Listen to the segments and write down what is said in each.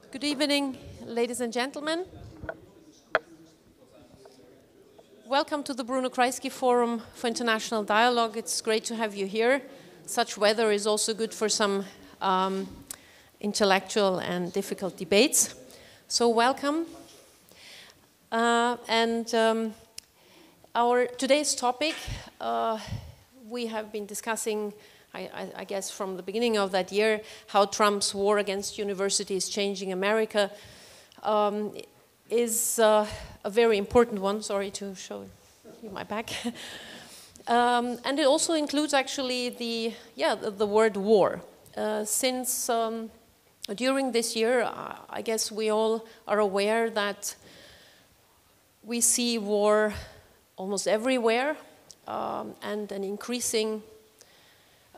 Good evening, ladies and gentlemen. Welcome to the Bruno Kreisky Forum for International Dialogue. It's great to have you here. Such weather is also good for some intellectual and difficult debates. So welcome. Our today's topic, we have been discussing, I guess from the beginning of that year, how Trump's war against universities is changing America, is a very important one. Sorry to show you my back. And it also includes actually the word war. Since during this year, I guess we all are aware that we see war almost everywhere, and an increasing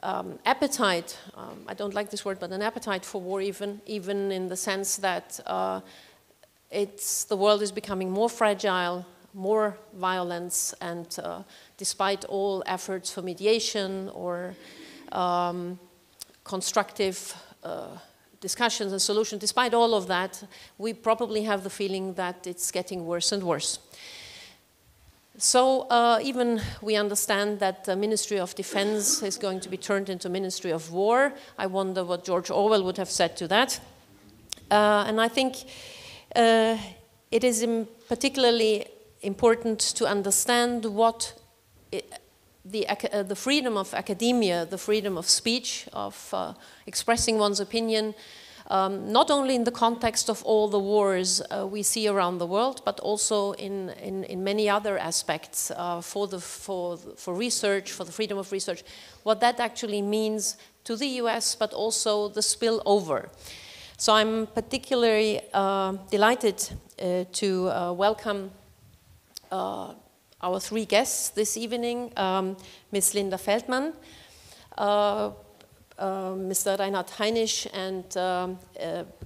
appetite, I don't like this word, but an appetite for war, even in the sense that the world is becoming more fragile, more violence, and despite all efforts for mediation or constructive discussions and solutions, despite all of that, we probably have the feeling that it's getting worse and worse. So even we understand that the Ministry of Defense is going to be turned into Ministry of War. I wonder what George Orwell would have said to that. And I think it is particularly important to understand what the freedom of academia, the freedom of speech, of expressing one's opinion, not only in the context of all the wars we see around the world, but also in many other aspects for research, for the freedom of research, what that actually means to the US, but also the spillover. So I'm particularly delighted to welcome our three guests this evening, Ms. Linda Feldmann, Mr. Reinhard Heinisch, and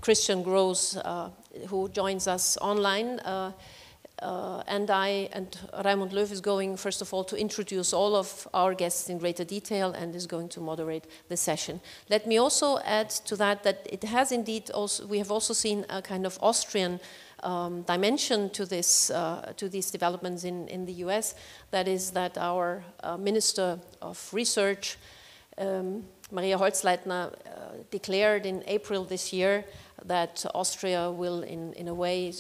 Christian Grose, who joins us online. And Raimund Löw is going, first of all, to introduce all of our guests in greater detail and is going to moderate the session. Let me also add to that it has indeed also, we have also seen a kind of Austrian dimension to these developments in the US. That is that our Minister of Research, Maria Holzleitner, declared in April this year that Austria will, in a way,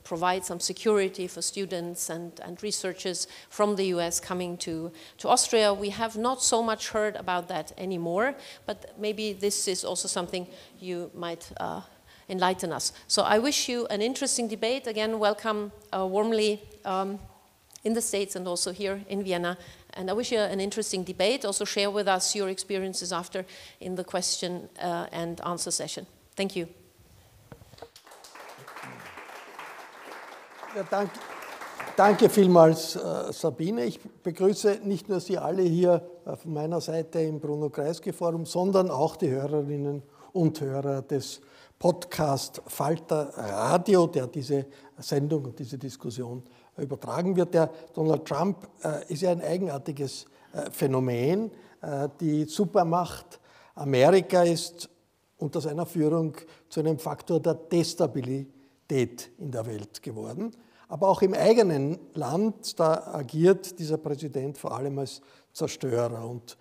provide some security for students and researchers from the US coming to Austria. We have not so much heard about that anymore, but maybe this is also something you might enlighten us. So I wish you an interesting debate. Again, welcome warmly in the States and also here in Vienna. And I wish you an interesting debate. Also share with us your experiences after in the question and answer session. Thank you. Ja, danke vielmals, Sabine. Ich begrüße nicht nur Sie alle hier von meiner Seite im Bruno Kreisky Forum, sondern auch die Hörerinnen und Hörer des Podcast Falter Radio, der diese Sendung und diese Diskussion übertragen wird. Der Donald Trump ist ja ein eigenartiges Phänomen. Die Supermacht Amerika ist unter seiner Führung zu einem Faktor der Destabilität in der Welt geworden. Aber auch im eigenen Land, da agiert dieser Präsident vor allem als Zerstörer. Und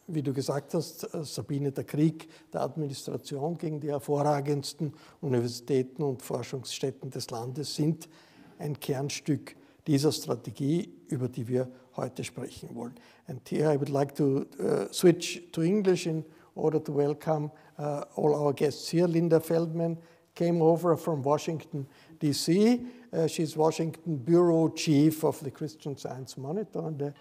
wie du gesagt hast, Sabine, der Krieg der Administration gegen die hervorragendsten Universitäten und Forschungsstätten des Landes sind ein Kernstück dieser Strategie, über die wir heute sprechen wollen. And here I would like to switch to English in order to welcome all our guests here. Linda Feldmann came over from Washington, D.C. She's Washington Bureau Chief of the Christian Science Monitor and a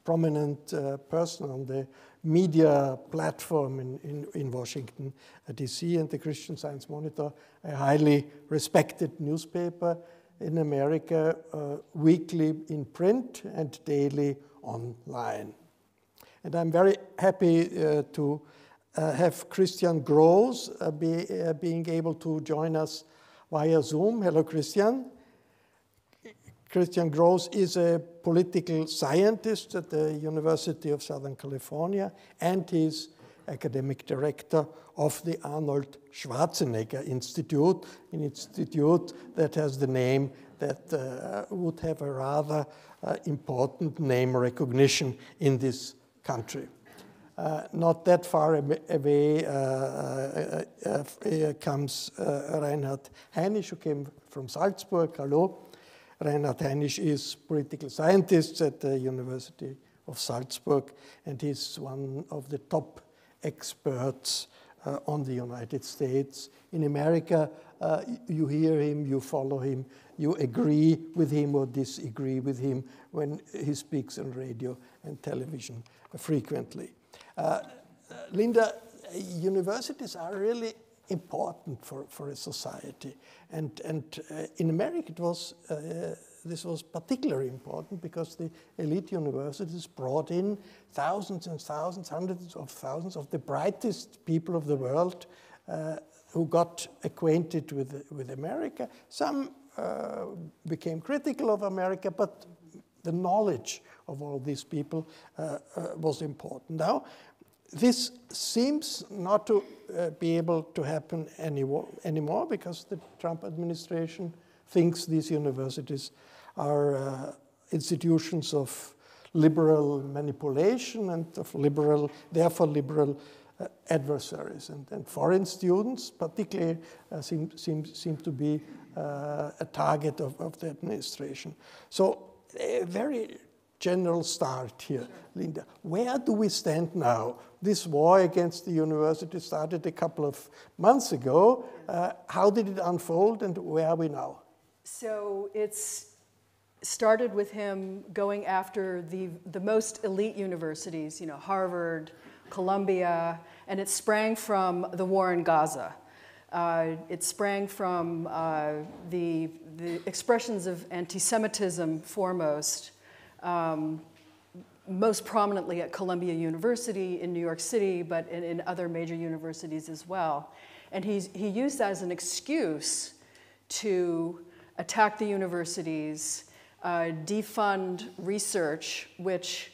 prominent person on the media platform in Washington, D.C. And the Christian Science Monitor, a highly respected newspaper in America, weekly in print and daily online. And I'm very happy to have Christian Grose being able to join us via Zoom. Hello, Christian. Christian Grose is a political scientist at the University of Southern California, and he's academic director of the Arnold Schwarzenegger Institute, an institute that has the name that would have a rather important name recognition in this country. Not that far away comes Reinhard Heinisch, who came from Salzburg. Hello. Reinhard Heinisch is political scientist at the University of Salzburg, and he's one of the top experts on the United States. In America, you hear him, you follow him, you agree with him or disagree with him when he speaks on radio and television frequently. Linda, universities are really important for a society, and in America this was particularly important because the elite universities brought in thousands and thousands, hundreds of thousands of the brightest people of the world who got acquainted with America. Some became critical of America, but the knowledge of all these people was important. Now, this seems not to be able to happen anymore because the Trump administration thinks these universities are institutions of liberal manipulation and of therefore liberal adversaries. And foreign students particularly seem to be a target of the administration. So a very general start here, Linda. Where do we stand now? This war against the university started a couple of months ago. How did it unfold, and where are we now? So it's started with him going after the most elite universities, you know, Harvard, Columbia, and it sprang from the war in Gaza. It sprang from the expressions of anti-Semitism foremost, most prominently at Columbia University in New York City, but in other major universities as well. And he used that as an excuse to attack the universities, defund research, which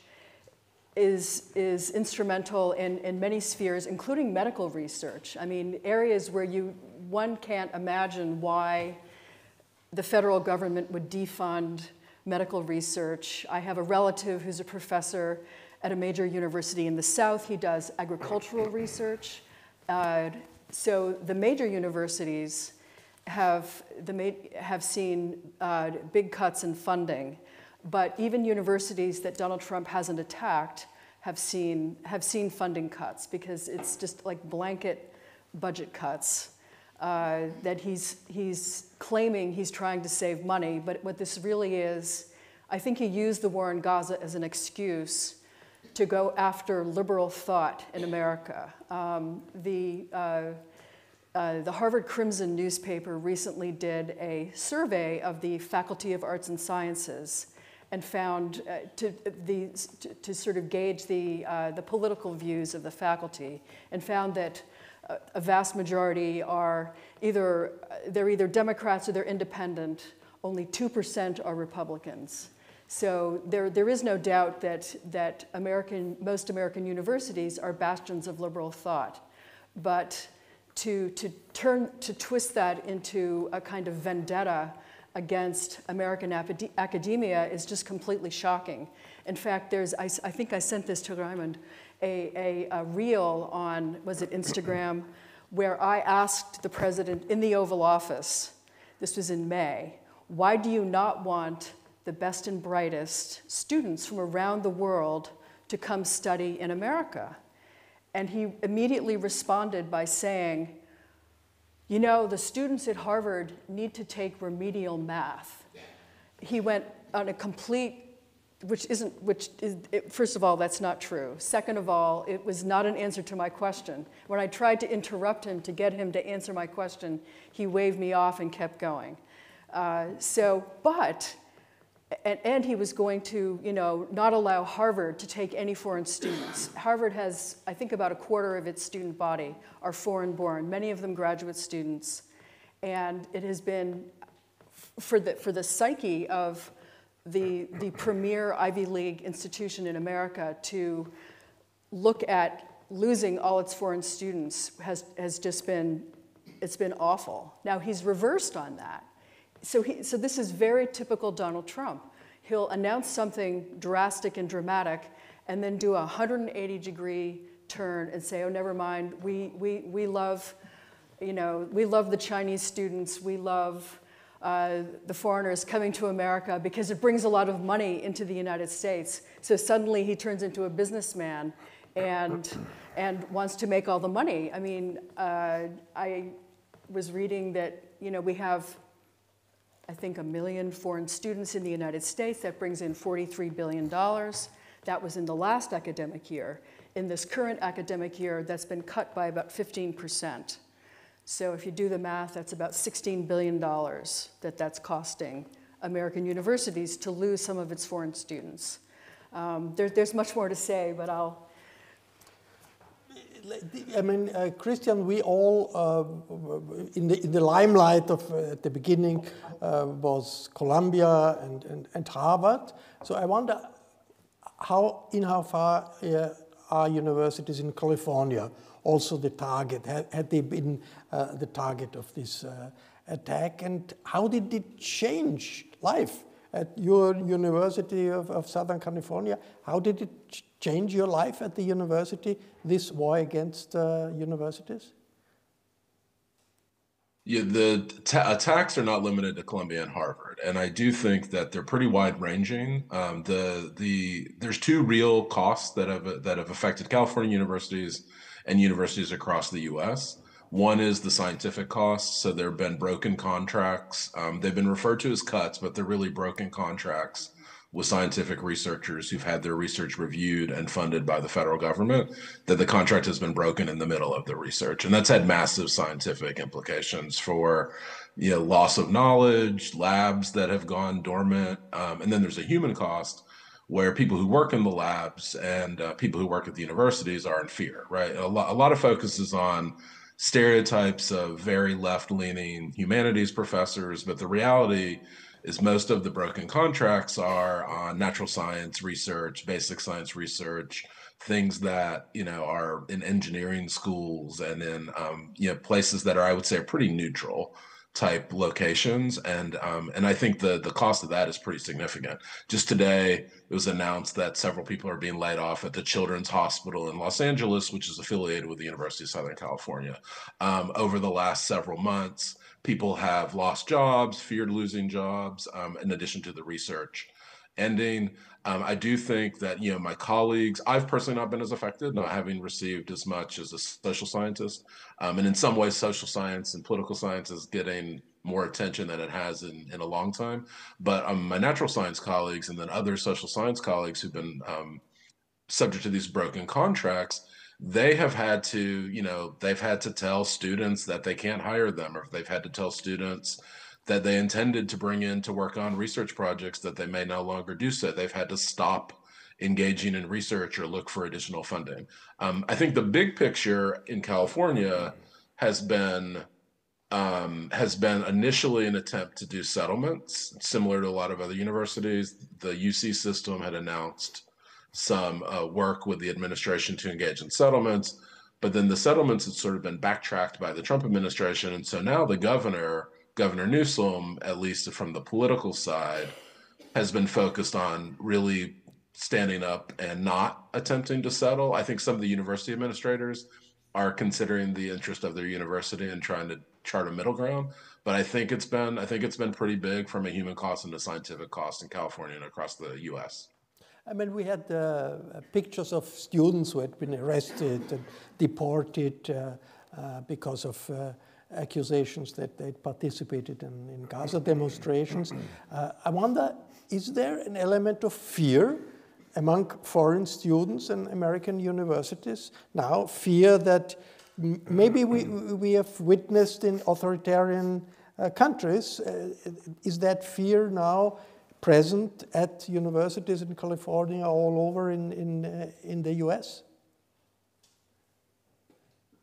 is instrumental in many spheres, including medical research. I mean, areas where one can't imagine why the federal government would defund medical research. I have a relative who's a professor at a major university in the South. He does agricultural research. So the major universities have seen big cuts in funding, but even universities that Donald Trump hasn't attacked have seen funding cuts because it's just like blanket budget cuts that he's claiming he's trying to save money, but what this really is, I think he used the war in Gaza as an excuse to go after liberal thought in America. The Harvard Crimson newspaper recently did a survey of the Faculty of Arts and Sciences and found to sort of gauge the political views of the faculty, and found that a vast majority are either Democrats or they're independent. Only 2% are Republicans. So there is no doubt that most American universities are bastions of liberal thought, but to twist that into a kind of vendetta against American academia is just completely shocking. In fact, I think I sent this to Raimund, a reel on, was it Instagram, where I asked the president in the Oval Office, this was in May, why do you not want the best and brightest students from around the world to come study in America? And he immediately responded by saying, you know, the students at Harvard need to take remedial math. He went on a complete, first of all, that's not true. Second of all, it was not an answer to my question. When I tried to interrupt him to get him to answer my question, he waved me off and kept going. And he was going to, you know, not allow Harvard to take any foreign students. Harvard has, I think, about a quarter of its student body are foreign-born, many of them graduate students. And it has been, for the psyche of the premier Ivy League institution in America to look at losing all its foreign students has just been, it's been awful. Now he's reversed on that. So this is very typical Donald Trump. He'll announce something drastic and dramatic and then do a 180-degree turn and say, oh, never mind, we love, you know, we love the Chinese students, we love the foreigners coming to America because it brings a lot of money into the United States. So suddenly he turns into a businessman and wants to make all the money. I mean, I was reading that, you know, we have, I think, 1 million foreign students in the United States. That brings in $43 billion. That was in the last academic year. In this current academic year, that's been cut by about 15%. So if you do the math, that's about $16 billion that's costing American universities to lose some of its foreign students. There's much more to say, but I'll... I mean, Christian, we all, in the limelight of, at the beginning, was Columbia and Harvard. So I wonder how far are universities in California also the target? Had they been the target of this attack? And how did it change life at your University of Southern California? How did it change your life at the university, this war against universities? Yeah, the attacks are not limited to Columbia and Harvard, and I do think that they're pretty wide-ranging. There's two real costs that have affected California universities and universities across the U.S. One is the scientific costs. So there have been broken contracts. They've been referred to as cuts, but they're really broken contracts with scientific researchers who've had their research reviewed and funded by the federal government, that the contract has been broken in the middle of the research. And that's had massive scientific implications for, you know, loss of knowledge, labs that have gone dormant. And then there's a human cost where people who work in the labs and people who work at the universities are in fear, right? A lot of focus is on stereotypes of very left-leaning humanities professors, but the reality is most of the broken contracts are on natural science research, basic science research, things that, you know, are in engineering schools and in, you know, places that are, I would say, pretty neutral type locations. And I think the cost of that is pretty significant. Just today, it was announced that several people are being laid off at the Children's Hospital in Los Angeles, which is affiliated with the University of Southern California. Over the last several months, people have lost jobs, feared losing jobs, in addition to the research ending. I do think that, you know, my colleagues, I've personally not been as affected, not having received as much as a social scientist. And in some ways, social science and political science is getting more attention than it has in a long time. But my natural science colleagues and then other social science colleagues who've been subject to these broken contracts, they have had to, you know, they've had to tell students that they can't hire them, or they've had to tell students that they intended to bring in to work on research projects that they may no longer do so. They've had to stop engaging in research or look for additional funding. I think the big picture in California has been initially an attempt to do settlements, similar to a lot of other universities. The UC system had announced some work with the administration to engage in settlements, but then the settlements had sort of been backtracked by the Trump administration. And so now the Governor Newsom, at least from the political side, has been focused on really standing up and not attempting to settle. I think some of the university administrators are considering the interest of their university and trying to chart a middle ground. But I think it's been pretty big from a human cost and a scientific cost in California and across the U.S. I mean, we had pictures of students who had been arrested and deported because of accusations that they participated in Gaza demonstrations. I wonder, is there an element of fear among foreign students and American universities now? Fear that maybe we have witnessed in authoritarian countries. Is that fear now present at universities in California, all over in the US?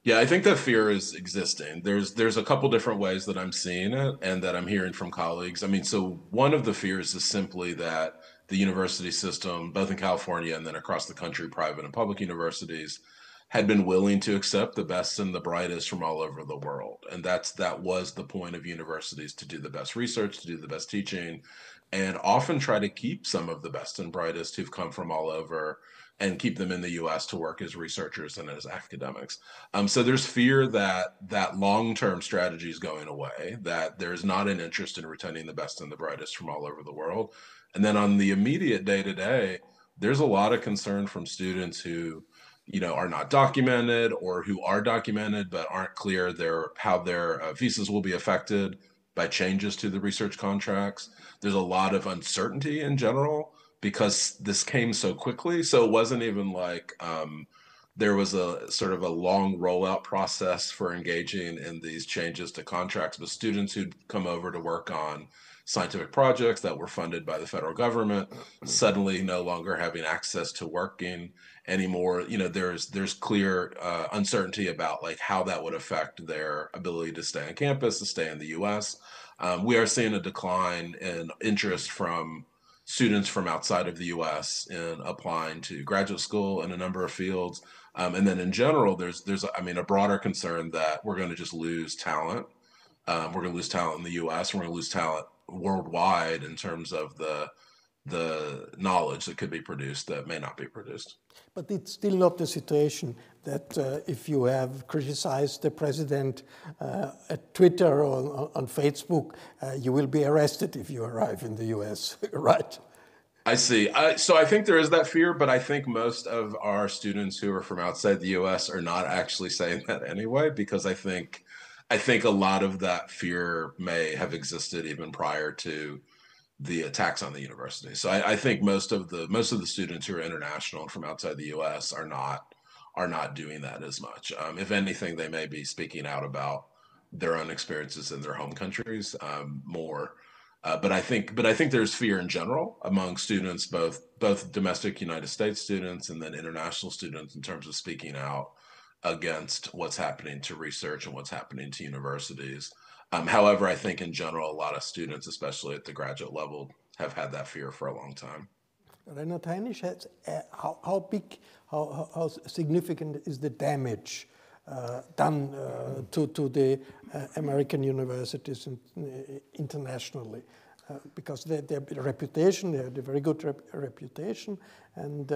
Yeah, I think that fear is existing. There's a couple different ways that I'm seeing it and that I'm hearing from colleagues. I mean, so one of the fears is simply that the university system, both in California and then across the country, private and public universities, had been willing to accept the best and the brightest from all over the world. And that was the point of universities, to do the best research, to do the best teaching, and often try to keep some of the best and brightest who've come from all over and keep them in the US to work as researchers and as academics. So there's fear that that long-term strategy is going away, that there's not an interest in retaining the best and the brightest from all over the world. And then on the immediate day-to-day, there's a lot of concern from students who, are not documented, or who are documented but aren't clear how their visas will be affected by changes to the research contracts. There's a lot of uncertainty in general because this came so quickly. So it wasn't even like there was a sort of a long rollout process for engaging in these changes to contracts. But students who'd come over to work on scientific projects that were funded by the federal government suddenly no longer having access to working anymore. There's clear uncertainty about like how that would affect their ability to stay on campus, to stay in the US. We are seeing a decline in interest from students from outside of the US in applying to graduate school in a number of fields. And then in general, there's a broader concern that we're going to just lose talent. We're going to lose talent in the US, we're going to lose talent worldwide in terms of the knowledge that could be produced that may not be produced. But it's still not the situation that if you have criticized the president at Twitter or on Facebook, you will be arrested if you arrive in the US, right? I see. So I think there is that fear, but I think most of our students who are from outside the US are not actually saying that anyway, because I think a lot of that fear may have existed even prior to the attacks on the university. So I think most of the students who are international and from outside the US are not doing that as much. If anything, they may be speaking out about their own experiences in their home countries more. But I think there's fear in general among students, both domestic United States students and then international students, in terms of speaking out against what's happening to research and what's happening to universities. However, I think in general, a lot of students, especially at the graduate level, have had that fear for a long time. Reinhard Heinisch, how significant is the damage done to the American universities internationally? Because their reputation, they had a very good reputation, and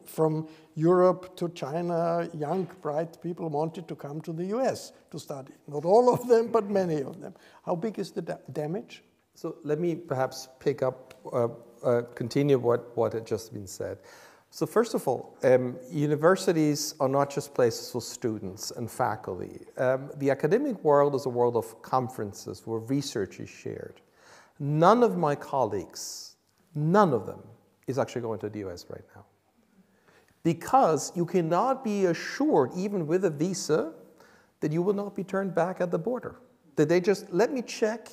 from Europe to China, young, bright people wanted to come to the US to study. Not all of them, but many of them. How big is the damage? So let me perhaps pick up, continue what had just been said. So first of all, universities are not just places for students and faculty. The academic world is a world of conferences where research is shared. None of my colleagues, none of them, is actually going to the US right now. Because you cannot be assured, even with a visa, that you will not be turned back at the border. That they just, let me check.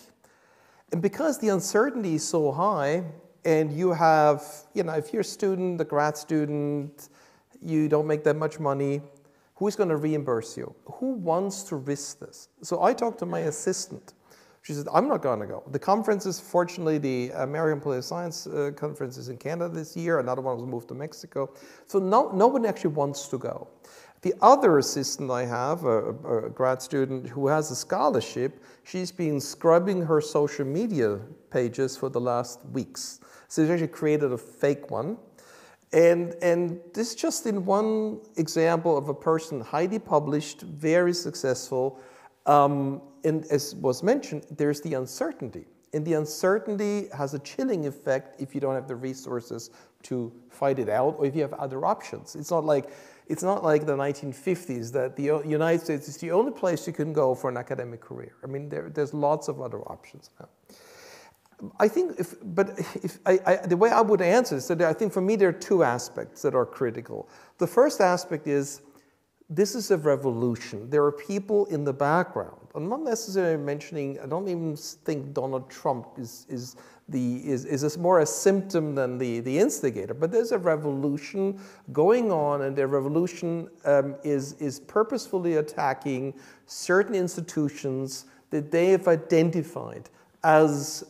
And because the uncertainty is so high, and you have, if you're a student, a grad student, you don't make that much money, who's going to reimburse you? Who wants to risk this? So I talked to my assistant. She said, I'm not going to go. The conferences, fortunately, the American Political Science conference is in Canada this year. Another one was moved to Mexico. So no one actually wants to go. The other assistant I have, a grad student who has a scholarship, she's been scrubbing her social media pages for the last weeks. So she actually created a fake one. And this is just in one example of a person highly published, very successful. And as was mentioned, there's the uncertainty. And the uncertainty has a chilling effect if you don't have the resources to fight it out, or if you have other options. It's not like the 1950s that the United States is the only place you can go for an academic career. I mean, there's lots of other options now. I think, the way I would answer is that I think for me there are two aspects that are critical. The first aspect is, this is a revolution. There are people in the background. I'm not necessarily mentioning, I don't even think Donald Trump is more a symptom than the instigator, but there's a revolution going on, and the revolution is purposefully attacking certain institutions that they have identified as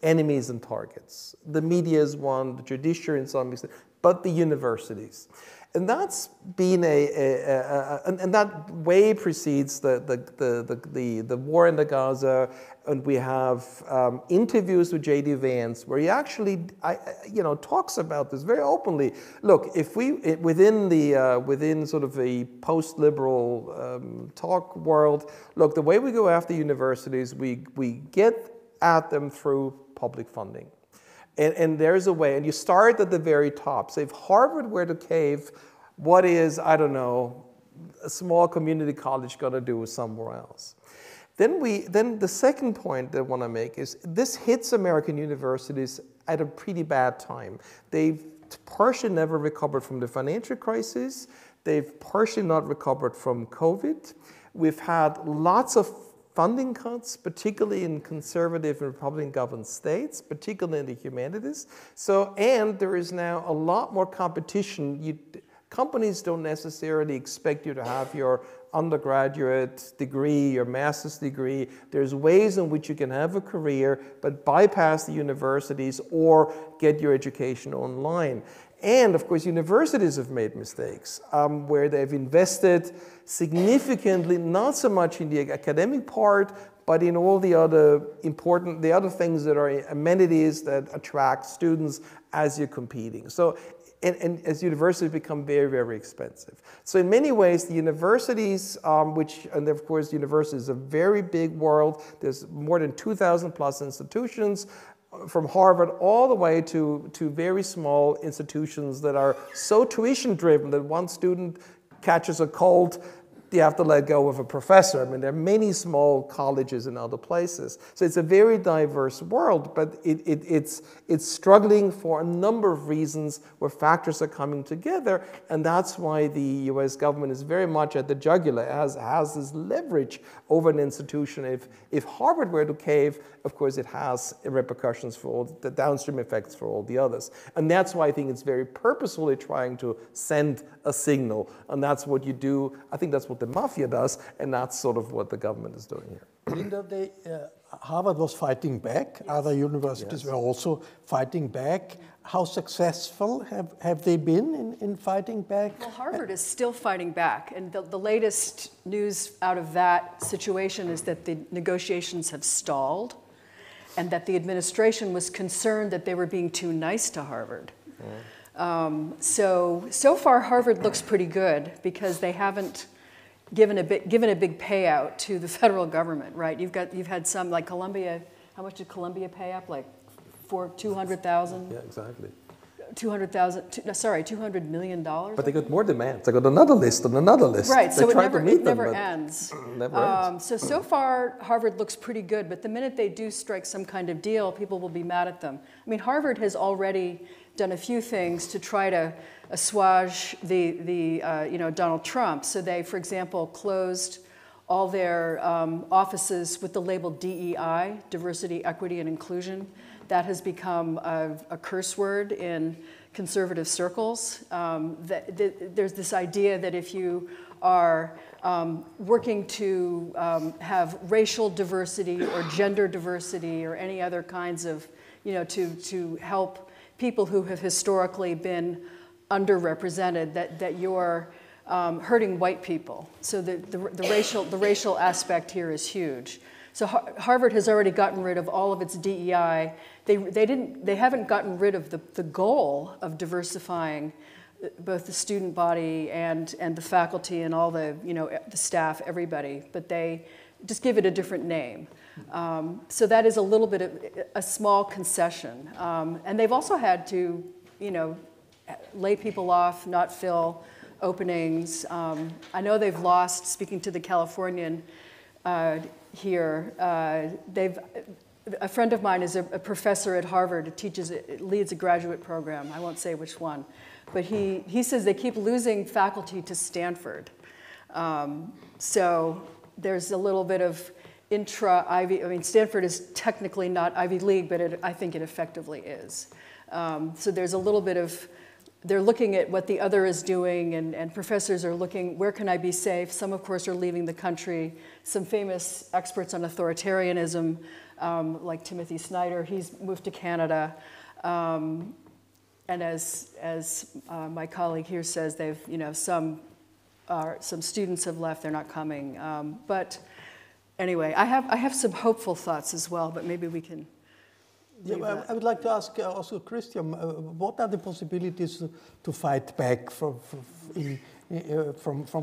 enemies and targets. The media is one, the judiciary in some extent, but the universities. And that's been and that way precedes the war in the Gaza, and we have interviews with J.D. Vance where he actually, talks about this very openly. Look, if we within sort of a post-liberal talk world, look, the way we go after universities, we get at them through public funding. And there's a way, and you start at the very top. So if Harvard were to cave, what is, I don't know, a small community college going to do somewhere else? Then the second point that I want to make is this hits American universities at a pretty bad time. They've partially never recovered from the financial crisis. They've partially not recovered from COVID. We've had lots of funding cuts, particularly in conservative and Republican-governed states, particularly in the humanities. And there is now a lot more competition. Companies don't necessarily expect you to have your undergraduate degree, your master's degree. There's ways in which you can have a career, but bypass the universities or get your education online. And of course, universities have made mistakes where they've invested significantly, not so much in the academic part, but in all the other things that are amenities that attract students as you're competing. So, and as universities become very, very expensive. So in many ways, the universities, and of course, universities is a very big world. There's more than 2,000 plus institutions, from Harvard all the way to very small institutions that are so tuition driven that one student catches a cold, you have to let go of a professor. I mean, there are many small colleges in other places. So it's a very diverse world, but it's struggling for a number of reasons where factors are coming together, and that's why the US government is very much at the jugular, has this leverage over an institution. If Harvard were to cave, of course it has repercussions for all the downstream effects for all the others. And that's why I think it's very purposefully trying to send a signal, and that's what you do. I think that's what the mafia does, and that's sort of what the government is doing here. Linda, Harvard was fighting back. Yes. Other universities were also fighting back. How successful have they been in fighting back? Well, Harvard is still fighting back, and the latest news out of that situation is that the negotiations have stalled, and that the administration was concerned that they were being too nice to Harvard. So far, Harvard looks pretty good because they haven't given a big payout to the federal government, right? You've had some, like Columbia. How much did Columbia pay up? Like for 200,000. Yeah, exactly. 200 million dollars. But they got more demands. They got another list and another list. Right. They So it never ends. Never ends. So far, Harvard looks pretty good. But the minute they do strike some kind of deal, people will be mad at them. I mean, Harvard has already done a few things to try to assuage Donald Trump. So they, for example, closed all their offices with the label DEI, diversity, equity, and inclusion. That has become a curse word in conservative circles. There's this idea that if you are working to have racial diversity or gender diversity or any other kinds of, to help people who have historically been underrepresented, that you're hurting white people. So the racial aspect here is huge. So Harvard has already gotten rid of all of its DEI. They haven't gotten rid of the goal of diversifying both the student body and the faculty and all the the staff, everybody. But they just give it a different name. So that is a little bit of a small concession. And they've also had to lay people off, not fill openings. I know they've lost. Speaking to the Californian. Here, a friend of mine is a professor at Harvard, leads a graduate program. I won't say which one, but he says they keep losing faculty to Stanford. So there's a little bit of intra-Ivy. I mean, Stanford is technically not Ivy League, but I think it effectively is. So there's a little bit of. They're looking at what the other is doing, and professors are looking, where can I be safe? Some, of course, are leaving the country. Some famous experts on authoritarianism, like Timothy Snyder, he's moved to Canada. and as my colleague here says, they've, you know, some students have left, they're not coming. But anyway, I have some hopeful thoughts as well, but maybe we can. Yeah, I would like to ask also Christian, what are the possibilities to fight back from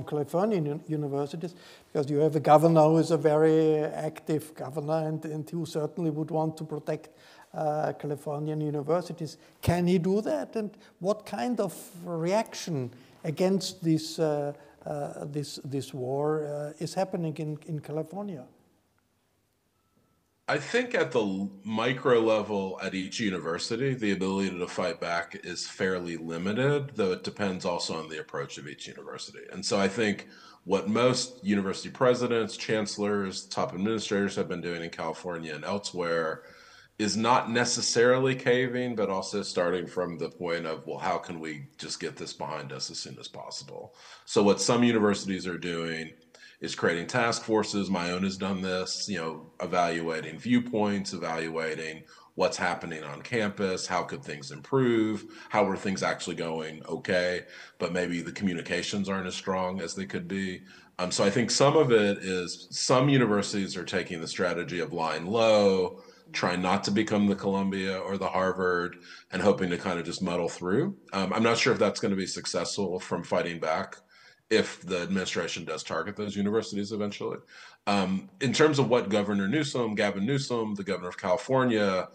Californian universities? Because you have a governor who is a very active governor and who certainly would want to protect Californian universities. Can he do that? And what kind of reaction against this war is happening in California? I think at the micro level at each university, the ability to fight back is fairly limited, though it depends also on the approach of each university. And so I think what most university presidents, chancellors, top administrators have been doing in California and elsewhere is not necessarily caving, but also starting from the point of, well, how can we just get this behind us as soon as possible? So what some universities are doing is creating task forces. My own has done this, you know, evaluating viewpoints, evaluating what's happening on campus, how could things improve, how are things actually going okay, but maybe the communications aren't as strong as they could be. So I think some of it is some universities are taking the strategy of lying low, trying not to become the Columbia or the Harvard, and hoping to kind of just muddle through. I'm not sure if that's going to be successful from fighting back if the administration does target those universities eventually. In terms of what Gavin Newsom, the governor of California,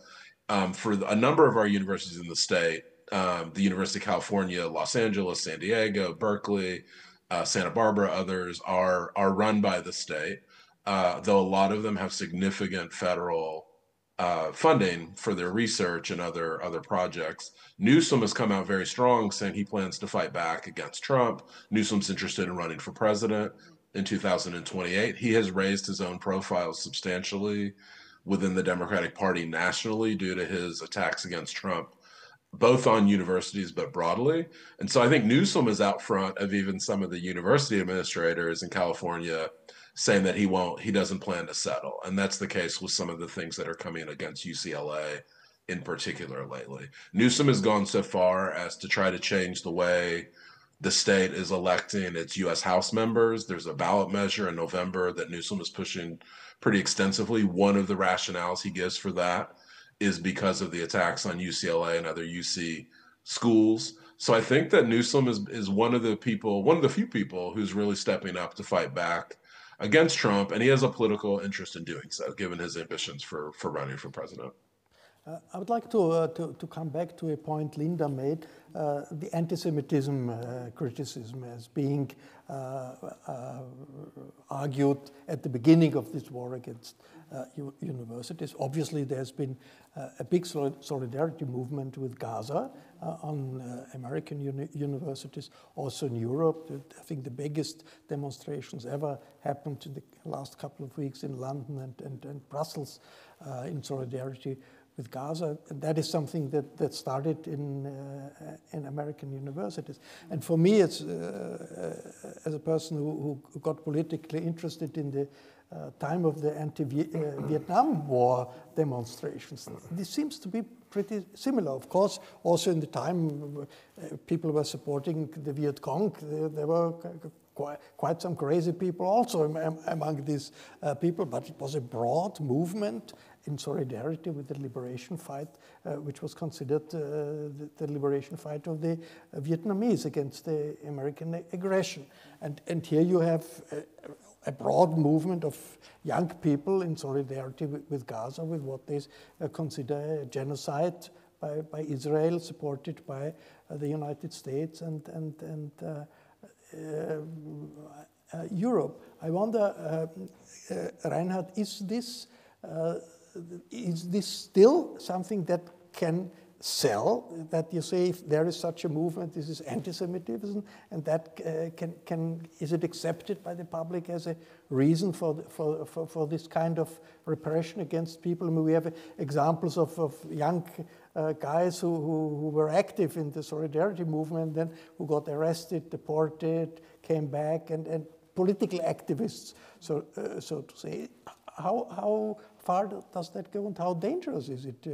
for a number of our universities in the state, the University of California, Los Angeles, San Diego, Berkeley, Santa Barbara, others are run by the state, though a lot of them have significant federal funding for their research and other projects. Newsom has come out very strong, saying he plans to fight back against Trump. Newsom's interested in running for president in 2028. He has raised his own profile substantially within the Democratic Party nationally due to his attacks against Trump, both on universities but broadly. And so I think Newsom is out front of even some of the university administrators in California saying that he doesn't plan to settle. And that's the case with some of the things that are coming against UCLA in particular lately. Newsom has gone so far as to try to change the way the state is electing its U.S. House members. There's a ballot measure in November that Newsom is pushing pretty extensively. One of the rationales he gives for that is because of the attacks on UCLA and other UC schools. So I think that Newsom is one of the few people who's really stepping up to fight back against Trump, and he has a political interest in doing so, given his ambitions for running for president. I would like to come back to a point Linda made, the anti-Semitism criticism as being argued at the beginning of this war against universities. Obviously, there's been a big solidarity movement with Gaza on American universities, also in Europe. I think the biggest demonstrations ever happened in the last couple of weeks in London and Brussels in solidarity with Gaza. And that is something that started in American universities. And for me, it's as a person who got politically interested in the time of the anti-Vietnam War demonstrations, this seems to be pretty similar. Of course, also in the time people were supporting the Viet Cong, there were quite some crazy people also among these people, but it was a broad movement in solidarity with the liberation fight, which was considered the liberation fight of the Vietnamese against the American aggression. And here you have a broad movement of young people in solidarity with Gaza, with what they consider a genocide by Israel, supported by the United States and Europe. I wonder, Reinhard, is this still something that can sell, that you say if there is such a movement, this is anti-Semitism, and that is it accepted by the public as a reason for this kind of repression against people? I mean, we have examples of young guys who were active in the solidarity movement, then who got arrested, deported, came back, and political activists, so to say. how far does that go, and how dangerous is it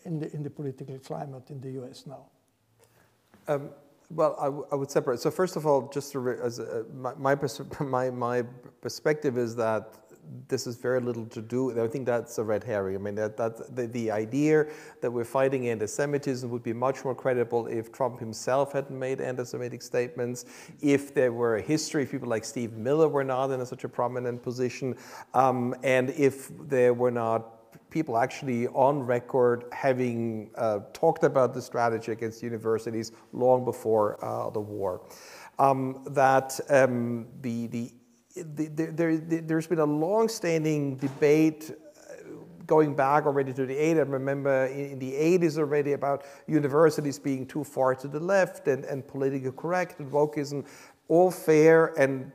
in the political climate in the US now? Well, I would separate. So first of all, just my perspective is that this is very little to do. I think that's a red herring. I mean, the idea that we're fighting anti-Semitism would be much more credible if Trump himself hadn't made anti-Semitic statements, if there were a history, if people like Steve Miller were not in such a prominent position, and if there were not people actually on record having talked about the strategy against universities long before the war. There's been a long-standing debate going back already to the 80s. I remember in the 80s already about universities being too far to the left and politically correct and wokeism, all fair, and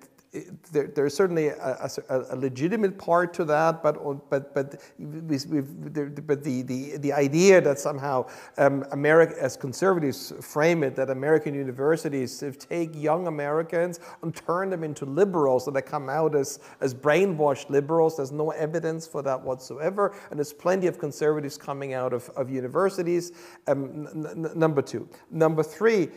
there's certainly a legitimate part to that, but the idea that somehow America, as conservatives frame it, that American universities take young Americans and turn them into liberals, and they come out as brainwashed liberals. There's no evidence for that whatsoever, and there's plenty of conservatives coming out of universities. Number two. Number three,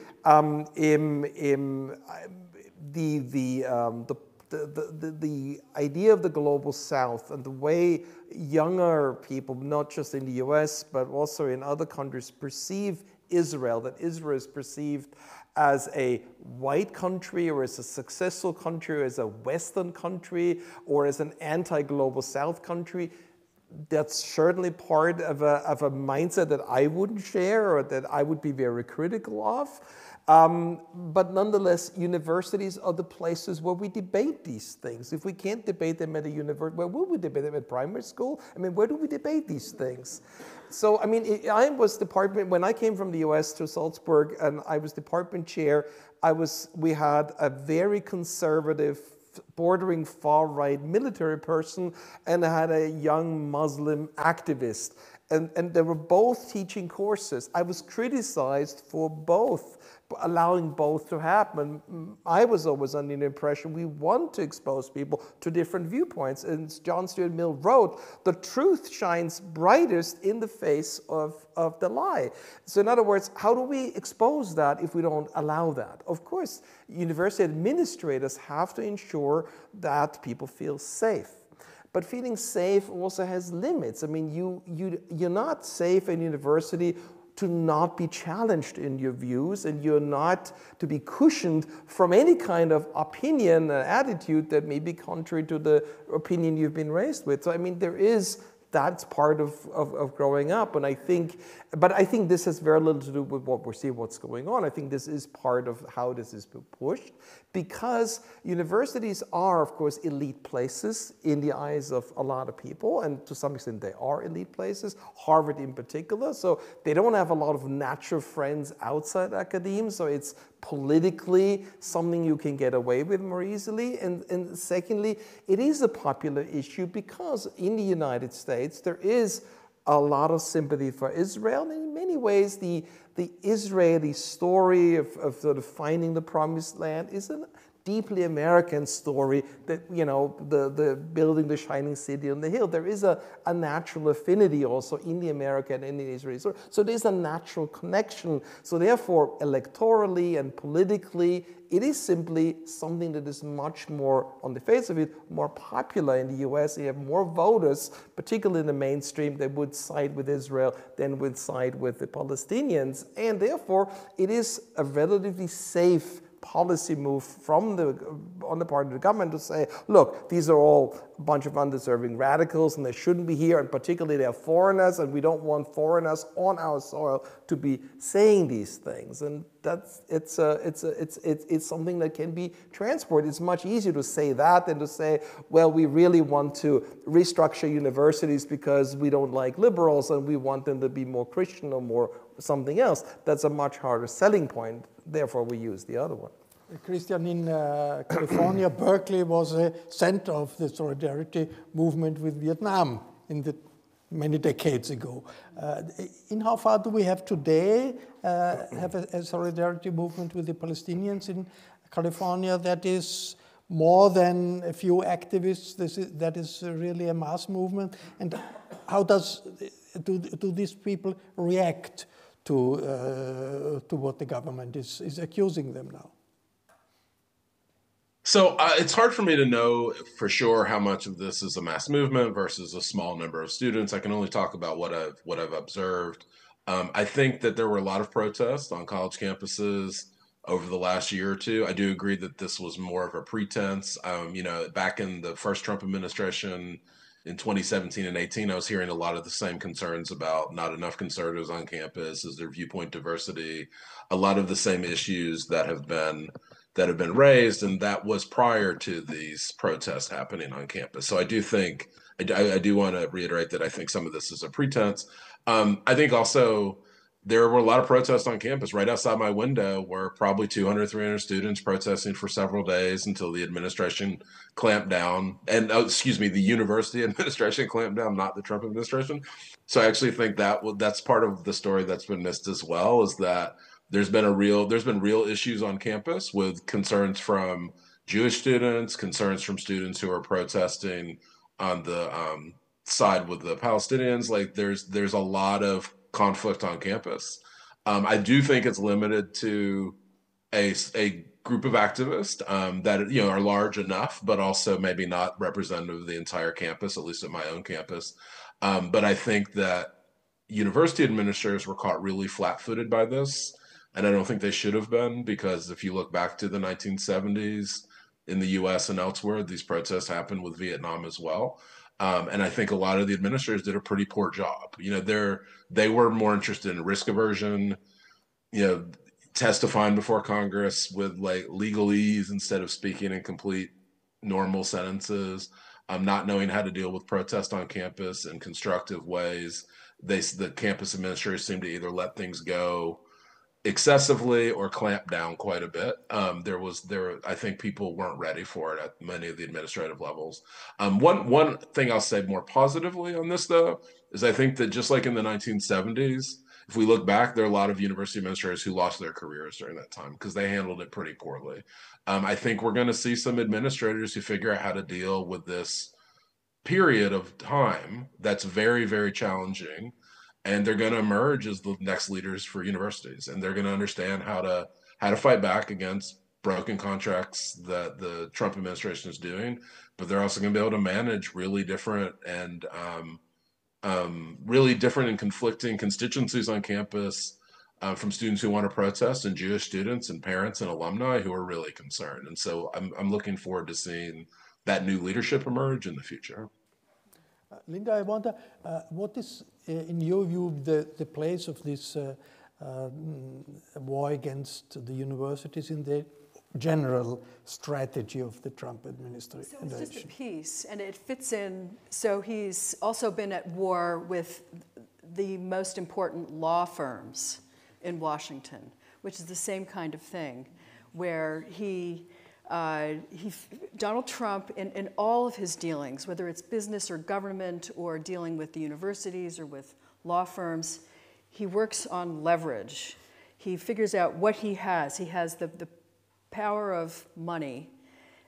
the idea of the global South and the way younger people, not just in the US, but also in other countries, perceive Israel, that Israel is perceived as a white country or as a successful country or as a Western country or as an anti-global South country, that's certainly part of a mindset that I wouldn't share or that I would be very critical of. But nonetheless, universities are the places where we debate these things. If we can't debate them at a university, where will we debate them? At primary school? I mean, where do we debate these things? So, I mean, when I came from the US to Salzburg and I was department chair, we had a very conservative, bordering far-right military person, and I had a young Muslim activist. And they were both teaching courses. I was criticized for both, allowing both to happen. I was always under the impression we want to expose people to different viewpoints. And John Stuart Mill wrote, the truth shines brightest in the face of the lie. So in other words, how do we expose that if we don't allow that? Of course, university administrators have to ensure that people feel safe. But feeling safe also has limits. I mean, you're not safe in university to not be challenged in your views, and you're not to be cushioned from any kind of opinion and attitude that may be contrary to the opinion you've been raised with. So, I mean, that's part of growing up, and I think this has very little to do with what we're seeing, what's going on. I think this is part of how this is pushed, because universities are, of course, elite places in the eyes of a lot of people, and to some extent they are elite places, Harvard in particular, so they don't have a lot of natural friends outside academia, so it's politically something you can get away with more easily. And secondly, it is a popular issue because in the United States there is a lot of sympathy for Israel. And in many ways, the Israeli story of sort of finding the promised land is a deeply American story, that, you know, the building the shining city on the hill. There is a natural affinity also in the American and in the Israeli story. So there's a natural connection. So therefore, electorally and politically, it is simply something that is much more, on the face of it, more popular in the US. You have more voters, particularly in the mainstream, that would side with Israel than would side with the Palestinians. And therefore, it is a relatively safe policy move on the part of the government to say, look, these are all a bunch of undeserving radicals and they shouldn't be here, and particularly they're foreigners, and we don't want foreigners on our soil to be saying these things. And it's something that can be transported. It's much easier to say that than to say, well, we really want to restructure universities because we don't like liberals and we want them to be more Christian or more something else. That's a much harder selling point. Therefore, we use the other one. Christian, in California, Berkeley was a center of the solidarity movement with Vietnam many decades ago. In how far do we have today have a solidarity movement with the Palestinians in California that is more than a few activists? That is really a mass movement. And how do these people react to what the government is accusing them now? So it's hard for me to know for sure how much of this is a mass movement versus a small number of students. I can only talk about what I've observed. I think that there were a lot of protests on college campuses over the last year or two. I do agree that this was more of a pretense. Back in the first Trump administration in 2017 and 18, I was hearing a lot of the same concerns about not enough conservatives on campus, is there viewpoint diversity, a lot of the same issues that have been raised, and that was prior to these protests happening on campus. So I do think, I do want to reiterate that I think some of this is a pretense. I think also there were a lot of protests on campus. Right outside my window were probably 200, 300 students protesting for several days until the administration clamped down. And the university administration clamped down, not the Trump administration. So I actually think that's part of the story that's been missed as well, is that there's been real issues on campus with concerns from Jewish students, concerns from students who are protesting on the side with the Palestinians. Like there's a lot of conflict on campus. I do think it's limited to a group of activists that are large enough, but also maybe not representative of the entire campus, at least at my own campus. But I think that university administrators were caught really flat-footed by this. And I don't think they should have been, because if you look back to the 1970s in the US and elsewhere, these protests happened with Vietnam as well. And I think a lot of the administrators did a pretty poor job. They were more interested in risk aversion, testifying before Congress with like legalese instead of speaking in complete normal sentences, not knowing how to deal with protest on campus in constructive ways. The campus administrators seem to either let things go excessively or clamp down quite a bit. I think people weren't ready for it at many of the administrative levels. One thing I'll say more positively on this, though, is I think that just like in the 1970s, if we look back, there are a lot of university administrators who lost their careers during that time because they handled it pretty poorly. I think we're going to see some administrators who figure out how to deal with this period of time that's very, very challenging. And they're going to emerge as the next leaders for universities, and they're going to understand how to fight back against broken contracts that the Trump administration is doing. But they're also going to be able to manage really different and conflicting constituencies on campus, from students who want to protest and Jewish students and parents and alumni who are really concerned. And so I'm looking forward to seeing that new leadership emerge in the future. Linda, I wonder, what is, in your view, the place of this war against the universities in the general strategy of the Trump administration? So it's just a piece, and it fits in. So he's also been at war with the most important law firms in Washington, which is the same kind of thing, where Donald Trump, in all of his dealings, whether it's business or government or dealing with the universities or with law firms, he works on leverage. He figures out what he has. He has the power of money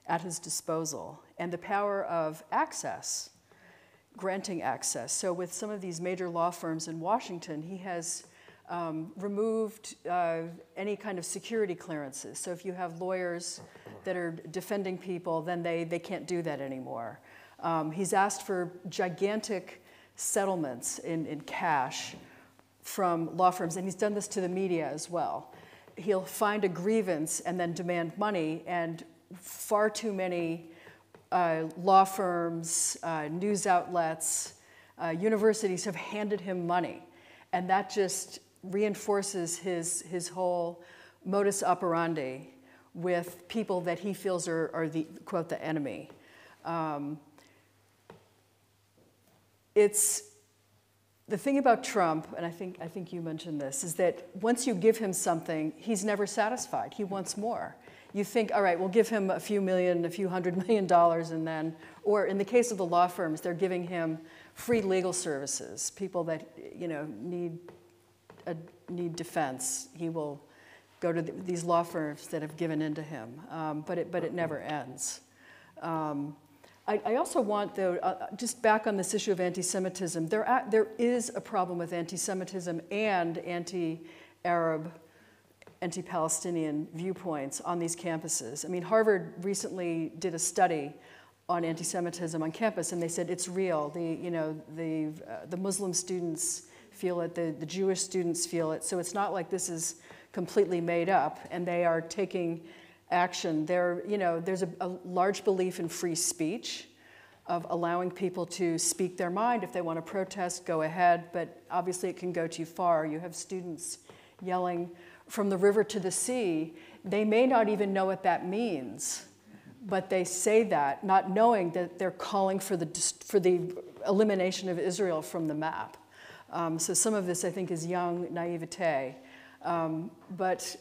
at his disposal and the power of access, granting access. So with some of these major law firms in Washington, he has removed any kind of security clearances. So if you have lawyers that are defending people, then they can't do that anymore. He's asked for gigantic settlements in cash from law firms, and he's done this to the media as well. He'll find a grievance and then demand money, and far too many law firms, news outlets, universities have handed him money, and that just reinforces his whole modus operandi with people that he feels are the, quote, the enemy. It's the thing about Trump, and I think you mentioned this, is that once you give him something, he's never satisfied. He wants more. You think, all right, we'll give him a few $100 million, and then, or in the case of the law firms, they're giving him free legal services. People that need defense, he will go to these law firms that have given in to him, but it never ends. I also want, though, just back on this issue of anti-Semitism, there is a problem with anti-Semitism and anti-Arab, anti-Palestinian viewpoints on these campuses. I mean, Harvard recently did a study on anti-Semitism on campus, and they said it's real. The Muslim students feel it, the Jewish students feel it, so it's not like this is completely made up, and they are taking action. There's a large belief in free speech, of allowing people to speak their mind. If they want to protest, go ahead, but obviously it can go too far. You have students yelling from the river to the sea. They may not even know what that means, but they say that, not knowing that they're calling for the elimination of Israel from the map. So some of this, I think, is young naivete. But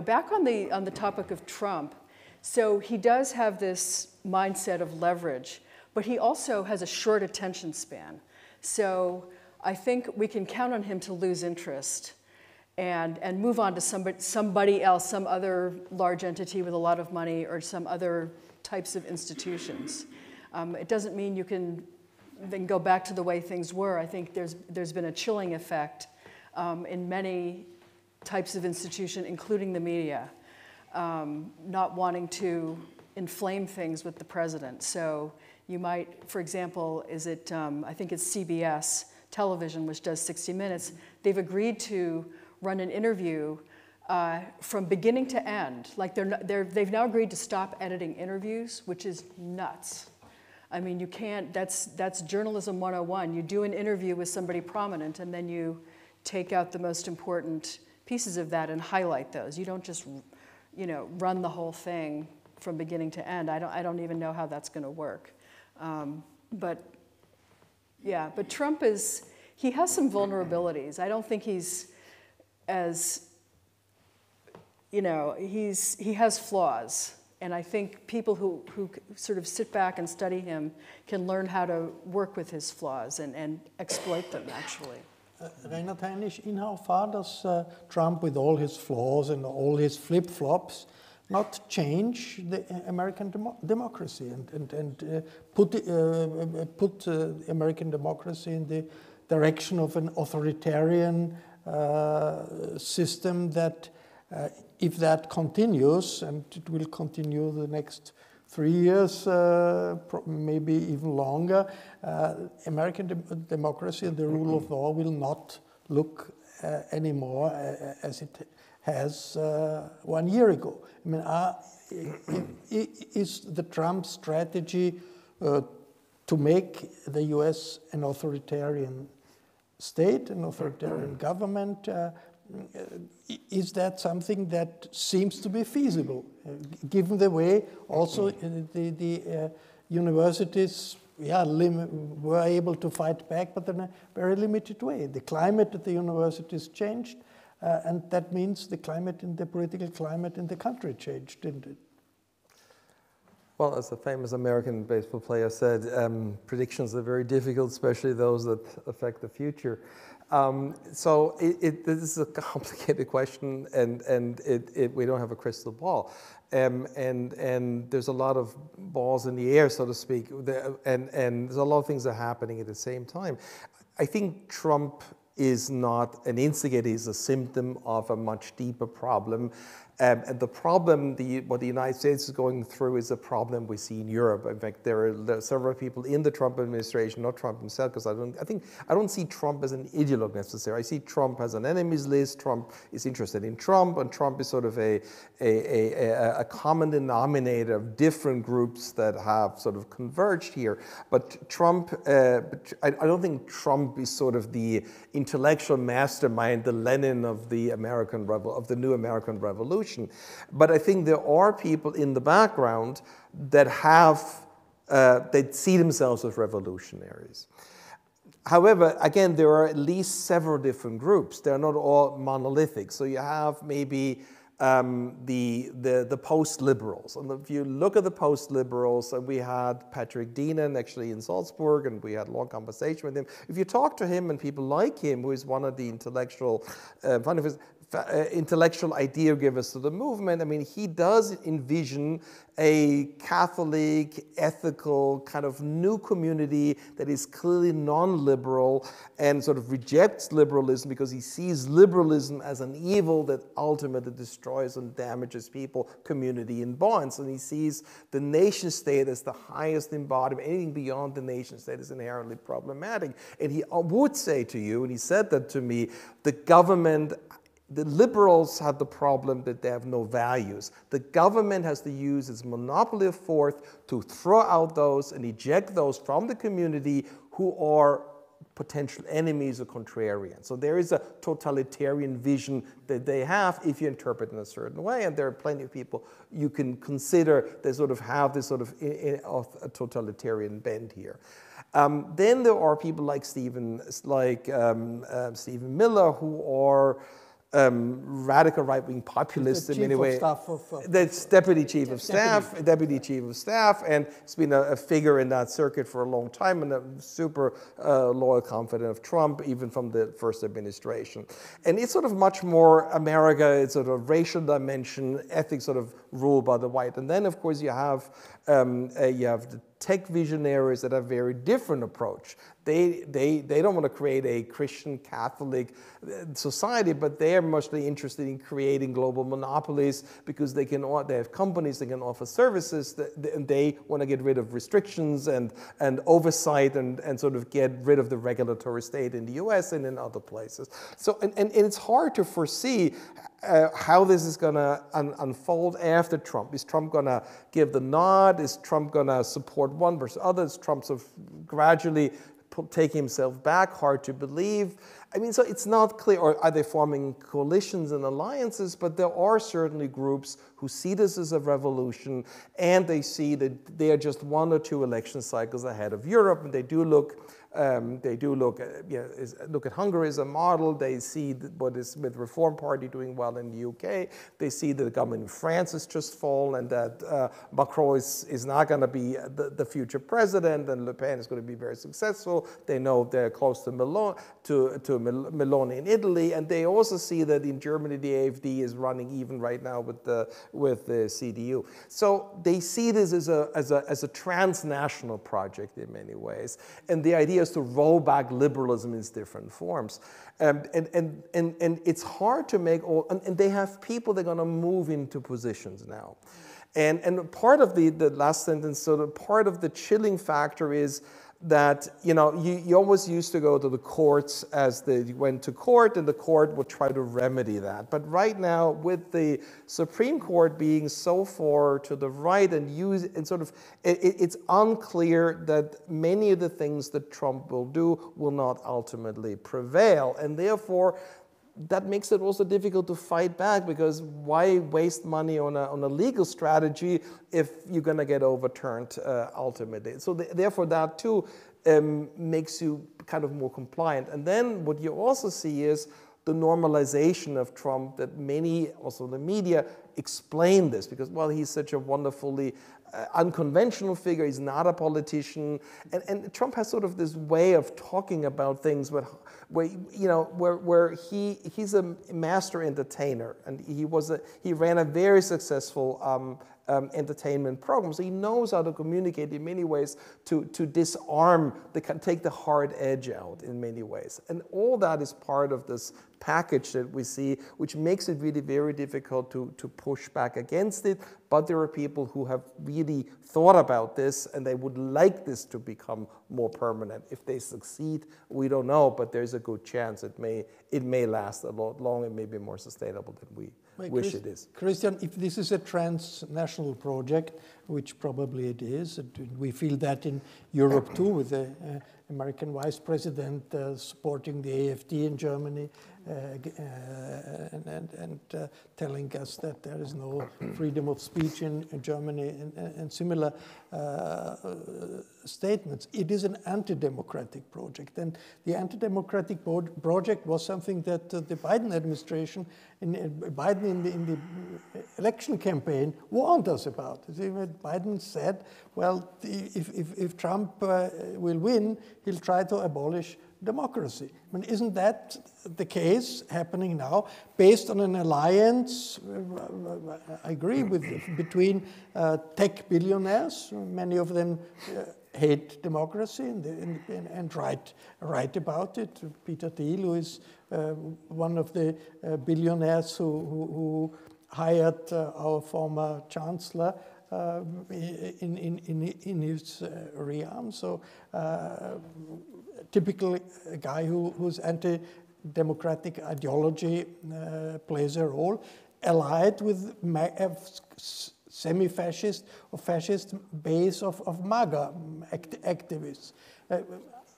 back on the topic of Trump, so he does have this mindset of leverage, but he also has a short attention span. So I think we can count on him to lose interest and move on to somebody else, some other large entity with a lot of money or some other types of institutions. It doesn't mean you can then go back to the way things were. I think there's been a chilling effect in many types of institution, including the media, not wanting to inflame things with the president. So you might, for example, I think it's CBS television, which does 60 Minutes, they've agreed to run an interview from beginning to end. Like they've now agreed to stop editing interviews, which is nuts. I mean, you can't, that's journalism 101. You do an interview with somebody prominent and then you take out the most important pieces of that and highlight those. You don't just, run the whole thing from beginning to end. I don't even know how that's going to work. But Trump he has some vulnerabilities. I don't think he's as, he has flaws. And I think people who sort of sit back and study him can learn how to work with his flaws and exploit them, actually. Reinhard Heinisch, in how far does Trump, with all his flaws and all his flip-flops, not change the American democracy and put American democracy in the direction of an authoritarian system that, if that continues, and it will continue the next 3 years, maybe even longer, American democracy and the rule of law will not look anymore as it has 1 year ago. I mean, is the Trump strategy to make the US an authoritarian state, an authoritarian government, is that something that seems to be feasible, given the way also the universities were able to fight back, but in a very limited way. The climate at the universities changed, and that means the political climate in the country changed, didn't it? Well, as a famous American baseball player said, predictions are very difficult, especially those that affect the future. So this is a complicated question, and we don't have a crystal ball. And there's a lot of balls in the air, so to speak, and there's a lot of things that are happening at the same time. I think Trump is not an instigator, he's a symptom of a much deeper problem. And the problem, what the United States is going through is a problem we see in Europe. In fact, there are several people in the Trump administration, not Trump himself, because I don't see Trump as an ideologue necessarily. I see Trump as an enemies list. Trump is interested in Trump, and Trump is sort of a common denominator of different groups that have sort of converged here. But Trump, I don't think Trump is sort of the intellectual mastermind, the Lenin of the new American Revolution. But I think there are people in the background that that see themselves as revolutionaries. However, again, there are at least several different groups. They're not all monolithic. So you have maybe the post-liberals. And if you look at the post-liberals, and we had Patrick Dienan actually in Salzburg, and we had a long conversation with him. If you talk to him and people like him, who is one of the intellectual intellectual idea givers to the movement. I mean, he does envision a Catholic, ethical, kind of new community that is clearly non-liberal and sort of rejects liberalism because he sees liberalism as an evil that ultimately destroys and damages people, community, and bonds. And he sees the nation state as the highest embodiment. Anything beyond the nation state is inherently problematic. And he would say to you, and he said that to me, the government, the liberals have the problem that they have no values. The government has to use its monopoly of force to throw out those and eject those from the community who are potential enemies or contrarians. So there is a totalitarian vision that they have if you interpret it in a certain way, and there are plenty of people you can consider that sort of have this sort of a totalitarian bend here. Then there are people like Stephen Miller, who are radical right-wing populists in many ways. That's deputy chief of staff, and he's been a figure in that circuit for a long time and a super loyal confidant of Trump, even from the first administration. And it's sort of much more America. It's sort of racial dimension, ethics sort of ruled by the white. And then, of course, you have the tech visionaries that have a very different approach. They don't want to create a Christian Catholic society, but they are mostly interested in creating global monopolies because they have companies that can offer services, and they want to get rid of restrictions and oversight and sort of get rid of the regulatory state in the US and in other places. So and it's hard to foresee how this is going to unfold after Trump. Is Trump going to give the nod? Is Trump going to support one versus others? Trump sort of gradually taking himself back, hard to believe. I mean, so it's not clear, or are they forming coalitions and alliances, but there are certainly groups who see this as a revolution, and they see that they are just 1 or 2 election cycles ahead of Europe, and they do look at Hungary as a model. They see what is with Reform Party doing well in the UK. They see that the government in France has just fallen, and that Macron is not going to be the future president, and Le Pen is going to be very successful. They know they're close to Meloni in Italy, and they also see that in Germany the AfD is running even right now with the CDU. So they see this as a transnational project in many ways, and the idea is to roll back liberalism in its different forms. And it's hard to make all, and they have people that are going to move into positions now. And part of the last sentence, so the part of the chilling factor is that, you know, you always used to go to the courts as you went to court, and the court would try to remedy that. But right now, with the Supreme Court being so far to the right and sort of, it's unclear that many of the things that Trump will do will not ultimately prevail. And therefore, that makes it also difficult to fight back, because why waste money on a legal strategy if you're going to get overturned ultimately? So therefore, that too makes you kind of more compliant. And then what you also see is the normalization of Trump, that many, also the media, explain this because, well, he's such a wonderfully unconventional figure. He's not a politician, and Trump has sort of this way of talking about things, where he's a master entertainer, and he ran a very successful entertainment program. So he knows how to communicate in many ways to disarm, take the hard edge out in many ways. And all that is part of this package that we see, which makes it really very difficult to push back against it. But there are people who have really thought about this, and they would like this to become more permanent. If they succeed, we don't know, but there's a good chance it may last a lot longer, it may be more sustainable than we wish it is. Christian, if this is a transnational project, which probably it is, we feel that in Europe too, with the American vice president supporting the AfD in Germany and telling us that there is no freedom of speech in Germany and similar statements. It is is an anti-democratic project. And the anti-democratic project was something that the Biden administration, Biden in the election campaign warned us about. Biden said, well, if Trump will win, he'll try to abolish democracy. I mean, isn't that the case happening now, based on an alliance, I agree with, between tech billionaires? Many of them hate democracy and write about it. Peter Thiel, who is one of the billionaires who hired our former chancellor in his realm. So typical guy whose anti-democratic ideology plays a role, allied with semi-fascist or fascist base of MAGA activists.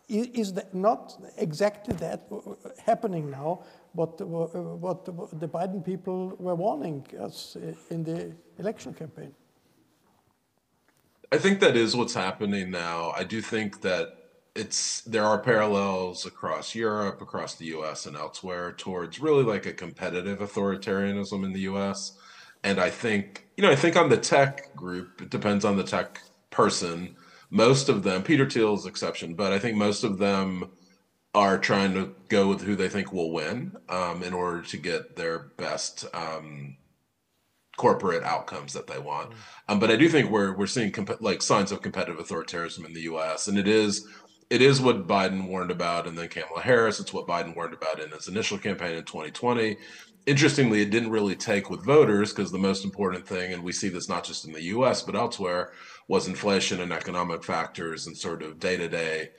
Is that not exactly that happening now, what the Biden people were warning us in the election campaign? I think that is what's happening now. I do think that there are parallels across Europe, across the US and elsewhere towards really like a competitive authoritarianism in the US. And I think, I think on the tech group, it depends on the tech person. Most of them, Peter Thiel's exception, but I think most of them are trying to go with who they think will win in order to get their best corporate outcomes that they want. But I do think we're seeing like signs of competitive authoritarianism in the US, and it is what Biden warned about, and then Kamala Harris, it's what Biden warned about in his initial campaign in 2020. Interestingly, it didn't really take with voters, because the most important thing, and we see this not just in the US but elsewhere, was inflation and economic factors and sort of day-to-day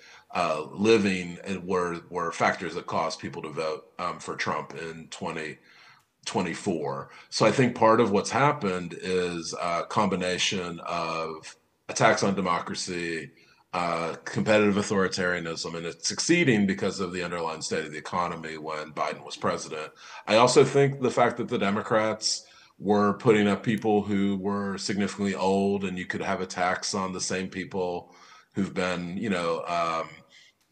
living, and were factors that caused people to vote for Trump in 2024. So I think part of what's happened is a combination of attacks on democracy, competitive authoritarianism, and it's succeeding because of the underlying state of the economy when Biden was president. I also think the fact that the Democrats were putting up people who were significantly old, and you could have attacks on the same people who've been,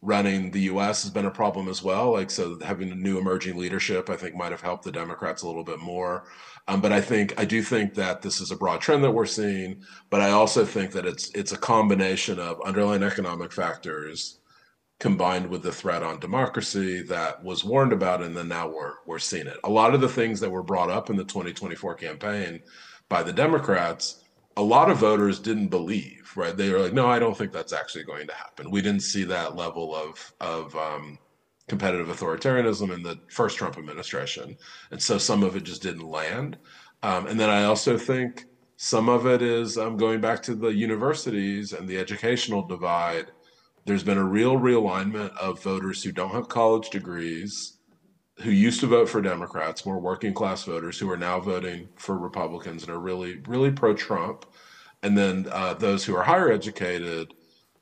running the US has been a problem as well. Like, so having a new emerging leadership, I think, might have helped the Democrats a little bit more. But I do think that this is a broad trend that we're seeing. But I also think that it's a combination of underlying economic factors combined with the threat on democracy that was warned about, and then now we're seeing it. A lot of the things that were brought up in the 2024 campaign by the Democrats, a lot of voters didn't believe, right? They were like, no, I don't think that's actually going to happen. We didn't see that level of competitive authoritarianism in the first Trump administration. And so some of it just didn't land. And then I also think some of it is going back to the universities and the educational divide. There's been a real realignment of voters who don't have college degrees, who used to vote for Democrats, more working class voters who are now voting for Republicans and are really, really pro-Trump. And then those who are higher educated,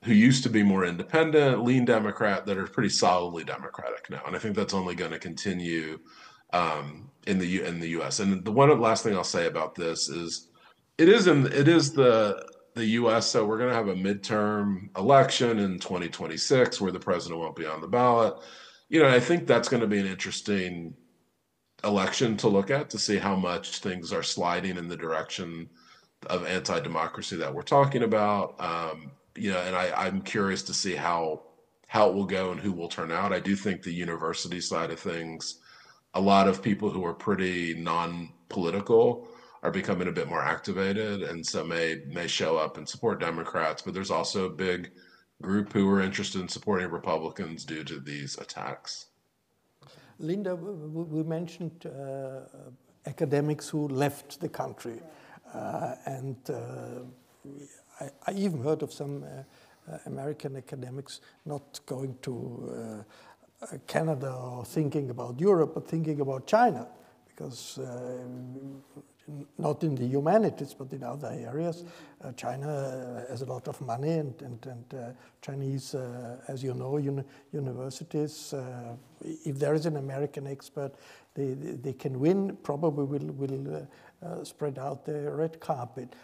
who used to be more independent, lean Democrat, that are pretty solidly Democratic now. And I think that's only going to continue in the U.S. And the one last thing I'll say about this is, it is the U.S. So we're going to have a midterm election in 2026 where the president won't be on the ballot. I think that's going to be an interesting election to look at, to see how much things are sliding in the direction of anti-democracy that we're talking about. And I'm curious to see how it will go and who will turn out. I do think the university side of things, a lot of people who are pretty non-political are becoming a bit more activated, and so may show up and support Democrats. But there's also a big group who are interested in supporting Republicans due to these attacks. Linda, we mentioned academics who left the country. And I even heard of some American academics not going to Canada or thinking about Europe, but thinking about China, because not in the humanities, but in other areas, China has a lot of money, and Chinese, as you know, universities, if there is an American expert, they can win, probably will spread out the red carpet.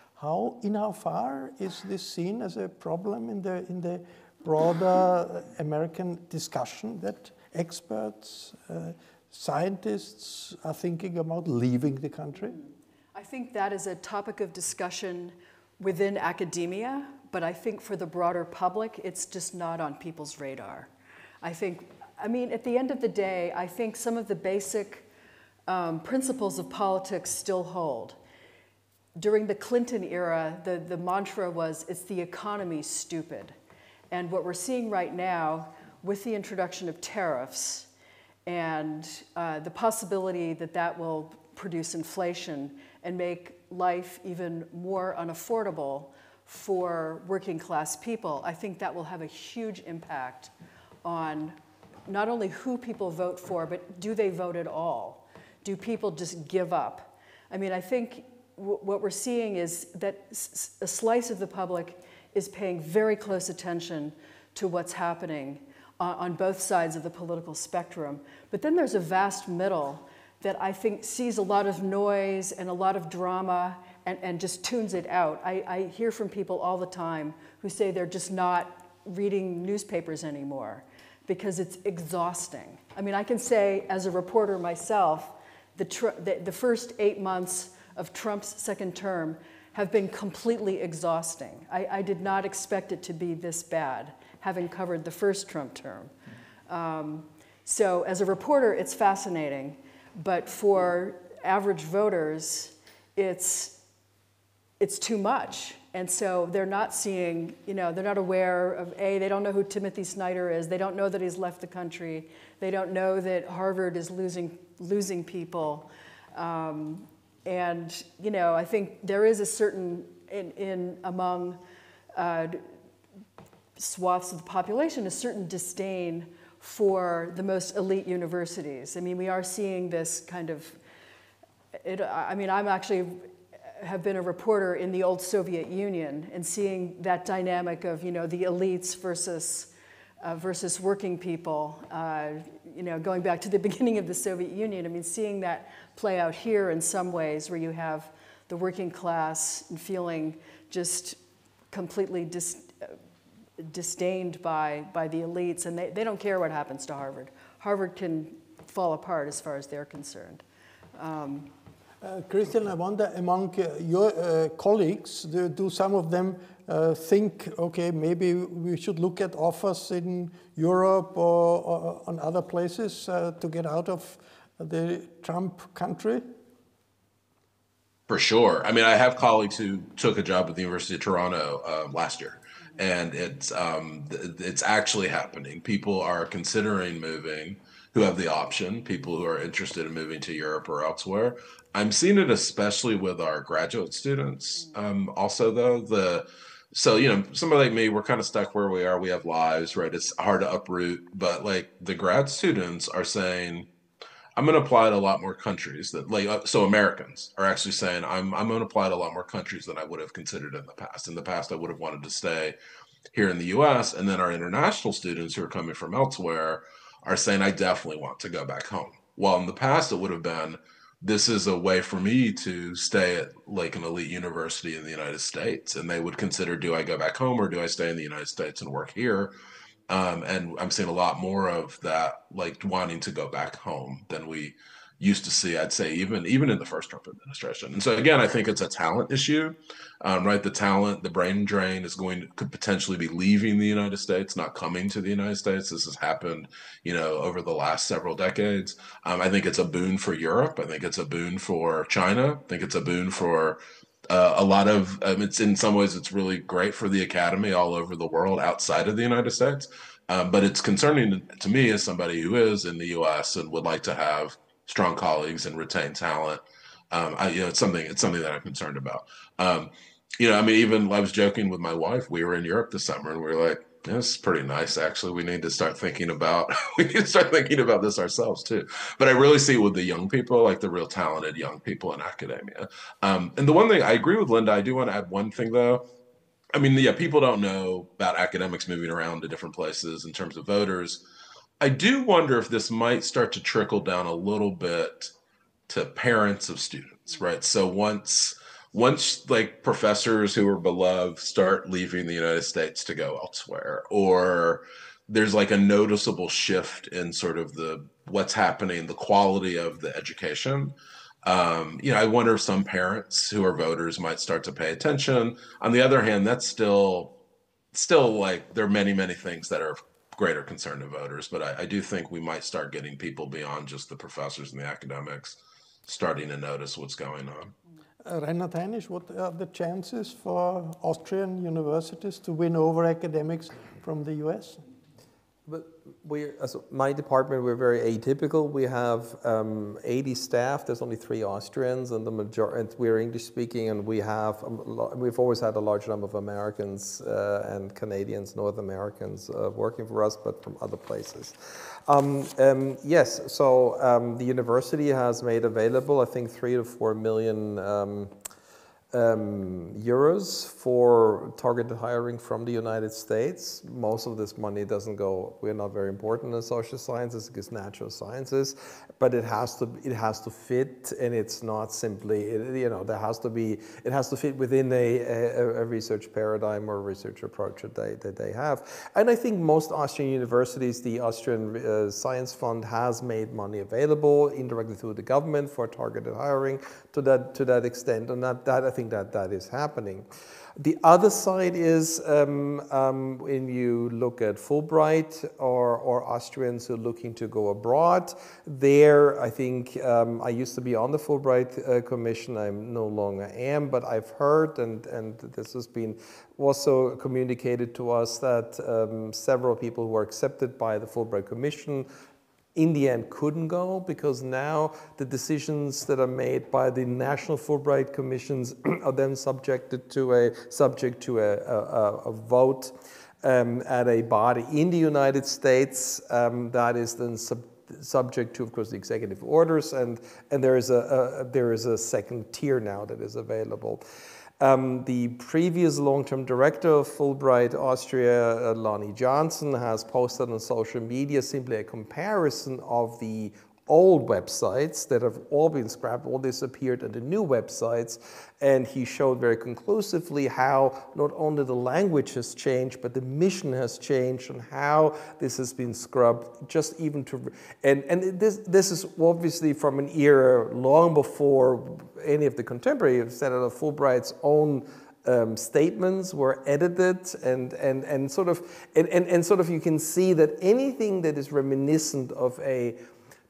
In how far is this seen as a problem in the broader American discussion that experts, scientists are thinking about leaving the country? I think that is a topic of discussion within academia, but I think for the broader public, it's just not on people's radar. I mean, at the end of the day, I think some of the basic principles of politics still hold. During the Clinton era, the mantra was, it's the economy, stupid. And what we're seeing right now with the introduction of tariffs and the possibility that that will produce inflation and make life even more unaffordable for working class people, I think that will have a huge impact on not only who people vote for, but do they vote at all? Do people just give up? I mean, I think what we're seeing is that a slice of the public is paying very close attention to what's happening on both sides of the political spectrum. But then there's a vast middle that I think sees a lot of noise and a lot of drama and just tunes it out. I hear from people all the time who say they're just not reading newspapers anymore because it's exhausting. I mean, I can say as a reporter myself, the first 8 months of Trump's second term have been completely exhausting. I did not expect it to be this bad, having covered the first Trump term. So as a reporter, it's fascinating, but for average voters, it's too much. And so they're not seeing, they're not aware of, they don't know who Timothy Snyder is. They don't know that he's left the country. They don't know that Harvard is losing people. And, I think there is a certain, among swaths of the population, a certain disdain for the most elite universities. I mean, we are seeing this kind of, have been a reporter in the old Soviet Union and seeing that dynamic of, the elites versus working people, going back to the beginning of the Soviet Union. I mean, seeing that play out here in some ways where you have the working class feeling just completely disdained by the elites, and they don't care what happens to Harvard. Harvard can fall apart as far as they're concerned. Christian, I wonder, among your colleagues, do some of them think, okay, maybe we should look at offers in Europe or on other places to get out of the Trump country? For sure. I mean, I have colleagues who took a job at the University of Toronto last year, and it's actually happening. People are considering moving who have the option, people who are interested in moving to Europe or elsewhere. I'm seeing it especially with our graduate students. Also, though, somebody like me, we're kind of stuck where we are. We have lives, right? It's hard to uproot, but like the grad students are saying, I'm going to apply to a lot more countries so Americans are actually saying, I'm going to apply to a lot more countries than I would have considered in the past. In the past, I would have wanted to stay here in the US. And then our international students who are coming from elsewhere are saying, I definitely want to go back home. While in the past, it would have been, this is a way for me to stay at like an elite university in the United States. And they would consider, do I go back home or do I stay in the United States and work here? And I'm seeing a lot more of that, like wanting to go back home than we used to see, I'd say, even in the first Trump administration. And so again, I think it's a talent issue, right? The brain drain could potentially be leaving the United States, not coming to the United States. This has happened, over the last several decades. I think it's a boon for Europe. I think it's a boon for China. I think it's a boon for a lot of, in some ways, it's really great for the academy all over the world outside of the United States. But it's concerning to me as somebody who is in the US and would like to have strong colleagues and retain talent. It's something that I'm concerned about. Even I was joking with my wife. We were in Europe this summer, and we were like, "This is pretty nice, actually. We need to start thinking about this ourselves too." But I really see it with the young people, like the real talented young people in academia. And the one thing I agree with Linda. I do want to add one thing though. I mean, people don't know about academics moving around to different places in terms of voters. I do wonder if this might start to trickle down a little bit to parents of students, right? So once once like professors who are beloved start leaving the United States to go elsewhere, or there's like a noticeable shift in sort of the what's happening, the quality of the education. You know, I wonder if some parents who are voters might start to pay attention. On the other hand, that's still like there are many things that are of greater concern to voters, but I do think we might start getting people beyond just the professors and the academics starting to notice what's going on. Reinhard Heinisch, what are the chances for Austrian universities to win over academics from the US? But as my department, we're very atypical. We have 80 staff. There's only 3 Austrians, and we're English speaking, and we've always had a large number of Americans and Canadians, North Americans working for us, but from other places. Yes, so the university has made available, I think, 3 to 4 million euros for targeted hiring from the United States. Most of this money doesn't go, we're not very important in social sciences, it's natural sciences, but it has to fit, and it's not simply, you know, it has to fit within a research paradigm or research approach that they have. And I think most Austrian universities, the Austrian Science Fund has made money available indirectly through the government for targeted hiring to that extent, and that I think that is happening. The other side is when you look at Fulbright or Austrians who are looking to go abroad, there I think I used to be on the Fulbright Commission, I no longer am, but I've heard, and this has been also communicated to us, that several people who were accepted by the Fulbright Commission in the end couldn't go, because now the decisions that are made by the national Fulbright commissions are then subject to a vote at a body in the United States that is then subject to, of course, the executive orders, and there is a second tier now that is available. The previous long-term director of Fulbright Austria, Lonnie Johnson, has posted on social media simply a comparison of the old websites that have all been scrapped, all disappeared, and the new websites. And he showed very conclusively how not only the language has changed, but the mission has changed, and how this has been scrubbed, just even to, and this is obviously from an era long before any of the contemporary Senator Fulbright's own statements were edited, and sort of you can see that anything that is reminiscent of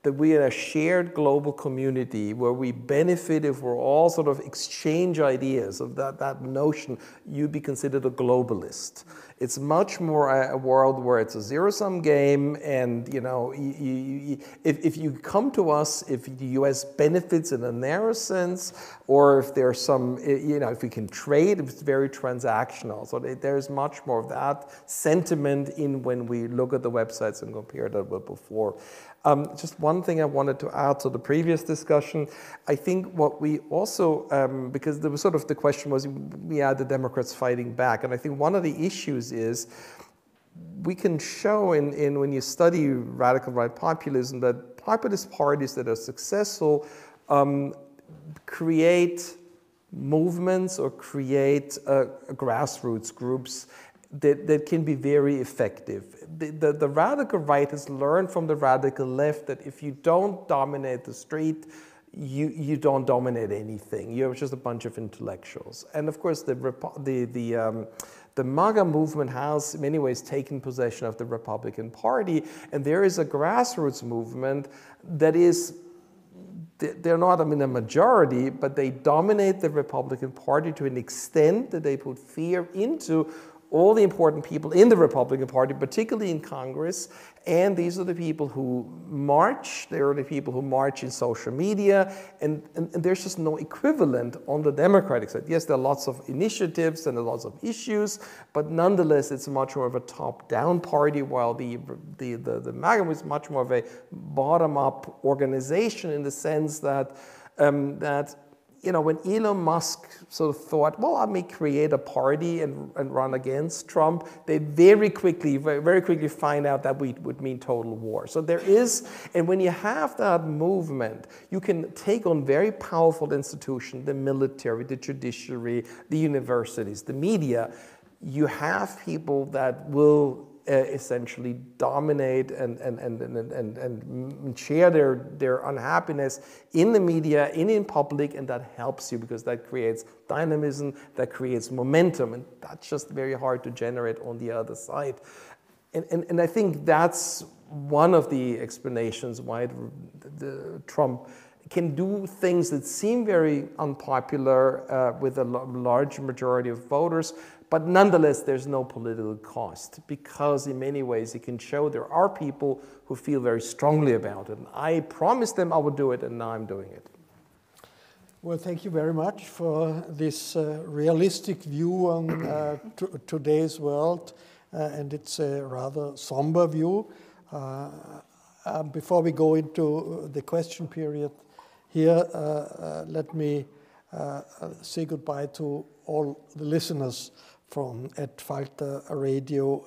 that we are a shared global community where we benefit if we're all sort of exchange ideas of that notion, you'd be considered a globalist. It's much more a world where it's a zero-sum game, and you know, if you come to us, if the US benefits in a narrow sense, or if there's some, you know, if we can trade, it's very transactional. So there's much more of that sentiment in when we look at the websites and compare that with before. Just one thing I wanted to add to the previous discussion. I think what we also, because there was sort of the question was, we had the Democrats fighting back, and I think one of the issues is we can show in when you study radical right populism that populist parties that are successful create movements or create grassroots groups that can be very effective. The radical right has learned from the radical left that if you don't dominate the street, you don't dominate anything. You're just a bunch of intellectuals. And of course, the MAGA movement has in many ways taken possession of the Republican Party, and there is a grassroots movement that is, they're not, I mean, a majority, but they dominate the Republican Party to an extent that they put fear into all the important people in the Republican Party, particularly in Congress, and these are the people who march, they are the people who march in social media, and there's just no equivalent on the Democratic side. Yes, there are lots of initiatives and lots of issues, but nonetheless, it's much more of a top-down party, while the MAGA is much more of a bottom-up organization in the sense that you know, when Elon Musk sort of thought, well, I may create a party and run against Trump, they very quickly find out that would mean total war. So there is, and when you have that movement, you can take on very powerful institutions, the military, the judiciary, the universities, the media. You have people that will essentially dominate and share their unhappiness in the media, in public, and that helps you because that creates dynamism, that creates momentum, and that's just very hard to generate on the other side. And I think that's one of the explanations why the Trump can do things that seem very unpopular with a large majority of voters, but nonetheless, there's no political cost because in many ways he can show there are people who feel very strongly about it. And I promised them I would do it, and now I'm doing it. Well, thank you very much for this realistic view on today's world, and it's a rather somber view. Before we go into the question period here, let me say goodbye to all the listeners von Falter Radio.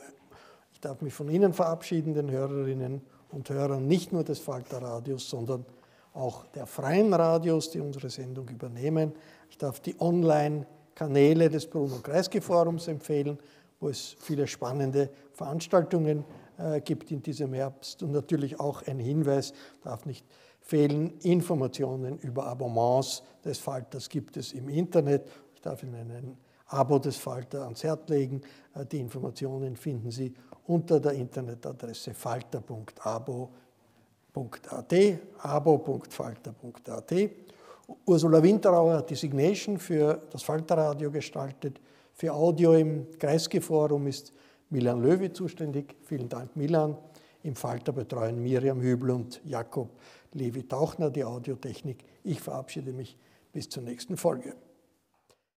Ich darf mich von Ihnen verabschieden, den Hörerinnen und Hörern nicht nur des Falter Radios, sondern auch der freien Radios, die unsere Sendung übernehmen. Ich darf die Online-Kanäle des Bruno-Kreisky-Forums empfehlen, wo es viele spannende Veranstaltungen gibt in diesem Herbst. Und natürlich auch ein Hinweis, darf nicht fehlen, Informationen über Abonnements des Falters gibt es im Internet. Ich darf Ihnen ein Abo des Falter ans Herz legen. Die Informationen finden Sie unter der Internetadresse falter.abo.at, abo.falter.at. Ursula Winterauer hat die Signation für das Falterradio gestaltet. Für Audio im Kreisky-Forum ist Milan Löw zuständig. Vielen Dank, Milan. Im Falter betreuen Miriam Hübel und Jakob Levi-Tauchner die Audiotechnik. Ich verabschiede mich bis zur nächsten Folge.